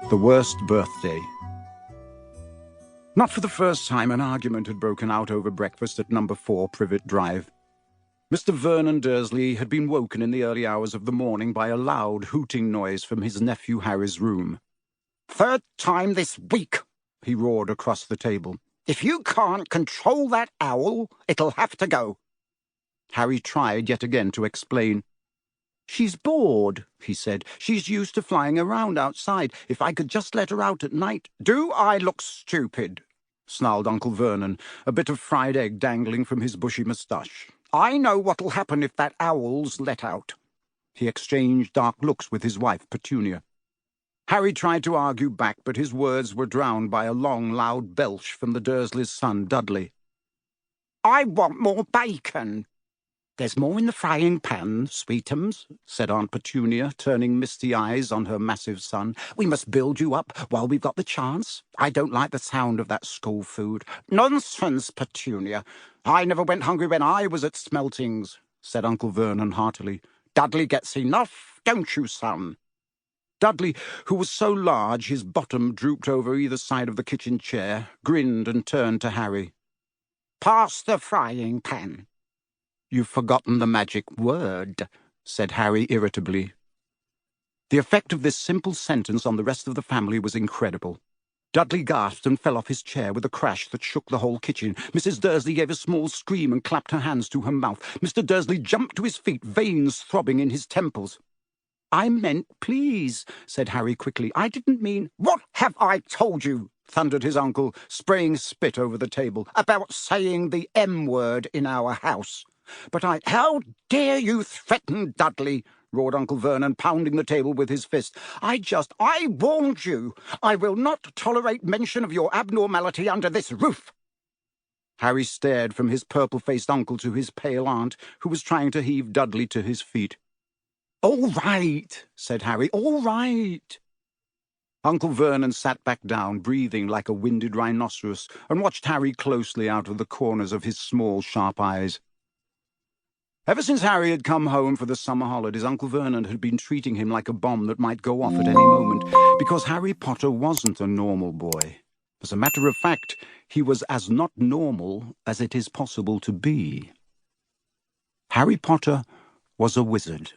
The worst birthday. Not for the first time an argument had broken out over breakfast at number 4 Privet Drive. Mr. Vernon Dursley had been woken in the early hours of the morning by a loud hooting noise from his nephew Harry's room. "Third time this week," he roared across the table. "If you can't control that owl, it'll have to go." Harry tried yet again to explain. "She's bored," he said. "She's used to flying around outside. If I could just let her out at night—" "Do I look stupid?" snarled Uncle Vernon, a bit of fried egg dangling from his bushy moustache. "I know what'll happen if that owl's let out." He exchanged dark looks with his wife, Petunia. Harry tried to argue back, but his words were drowned by a long, loud belch from the Dursleys' son, Dudley. "I want more bacon." "There's more in the frying pan, sweetums," said Aunt Petunia, turning misty eyes on her massive son. "We must build you up while we've got the chance. I don't like the sound of that school food." "Nonsense, Petunia. I never went hungry when I was at Smeltings," said Uncle Vernon heartily. "Dudley gets enough, don't you, son?" Dudley, who was so large his bottom drooped over either side of the kitchen chair, grinned and turned to Harry. "Pass the frying pan." "You've forgotten the magic word," said Harry irritably. The effect of this simple sentence on the rest of the family was incredible. Dudley gasped and fell off his chair with a crash that shook the whole kitchen. Mrs. Dursley gave a small scream and clapped her hands to her mouth. Mr. Dursley jumped to his feet, veins throbbing in his temples. "I meant please," said Harry quickly. "I didn't mean—" "What have I told you?" thundered his uncle, spraying spit over the table. "About saying the M-word in our house." "But I—" "How dare you threaten Dudley?" roared Uncle Vernon, pounding the table with his fist. "I warned you. I will not tolerate mention of your abnormality under this roof." Harry stared from his purple-faced uncle to his pale aunt, who was trying to heave Dudley to his feet. "All right," said Harry, "all right." Uncle Vernon sat back down, breathing like a winded rhinoceros, and watched Harry closely out of the corners of his small, sharp eyes. Ever since Harry had come home for the summer holidays, Uncle Vernon had been treating him like a bomb that might go off at any moment, because Harry Potter wasn't a normal boy. As a matter of fact, he was as not normal as it is possible to be. Harry Potter was a wizard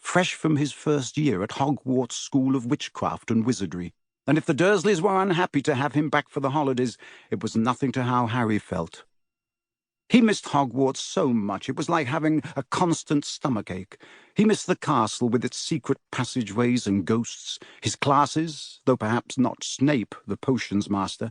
fresh from his first year at Hogwarts School of Witchcraft and Wizardry, and if the Dursleys were unhappy to have him back for the holidays, it was nothing to how Harry felt. He missed Hogwarts so much it was like having a constant stomachache. He missed the castle with its secret passageways and ghosts, his classes, though perhaps not Snape, the potions master,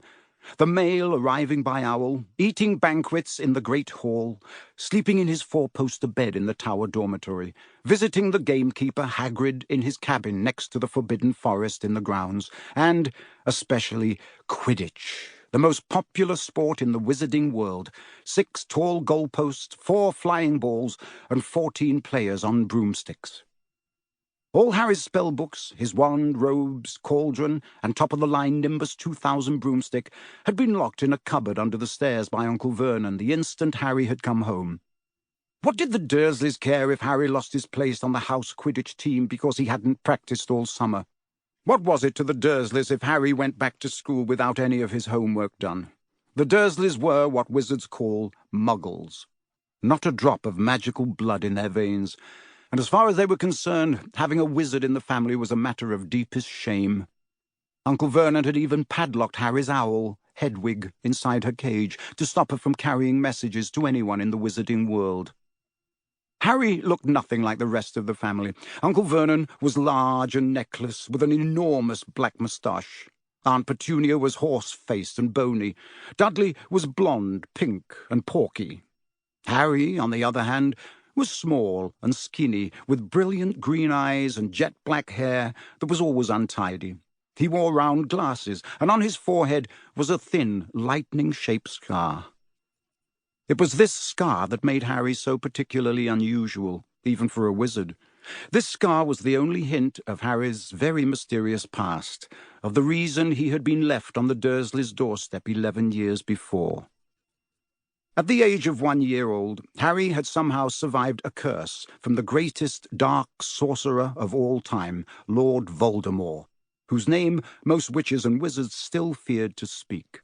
the mail arriving by owl, eating banquets in the great hall, sleeping in his 4-poster bed in the tower dormitory, visiting the gamekeeper Hagrid in his cabin next to the forbidden forest in the grounds, and, especially, Quidditch, the most popular sport in the wizarding world. 6 tall goalposts, 4 flying balls, and 14 players on broomsticks. All Harry's spell books, his wand, robes, cauldron, and top-of-the-line Nimbus 2000 broomstick had been locked in a cupboard under the stairs by Uncle Vernon the instant Harry had come home. What did the Dursleys care if Harry lost his place on the house Quidditch team because he hadn't practiced all summer? What was it to the Dursleys if Harry went back to school without any of his homework done? The Dursleys were what wizards call muggles. Not a drop of magical blood in their veins, and as far as they were concerned, having a wizard in the family was a matter of deepest shame. Uncle Vernon had even padlocked Harry's owl, Hedwig, inside her cage to stop her from carrying messages to anyone in the wizarding world. Harry looked nothing like the rest of the family. Uncle Vernon was large and neckless, with an enormous black moustache. Aunt Petunia was horse-faced and bony. Dudley was blonde, pink, and porky. Harry, on the other hand, was small and skinny, with brilliant green eyes and jet-black hair that was always untidy. He wore round glasses, and on his forehead was a thin, lightning-shaped scar. It was this scar that made Harry so particularly unusual, even for a wizard. This scar was the only hint of Harry's very mysterious past, of the reason he had been left on the Dursleys' doorstep 11 years before. At the age of 1 year old, Harry had somehow survived a curse from the greatest dark sorcerer of all time, Lord Voldemort, whose name most witches and wizards still feared to speak.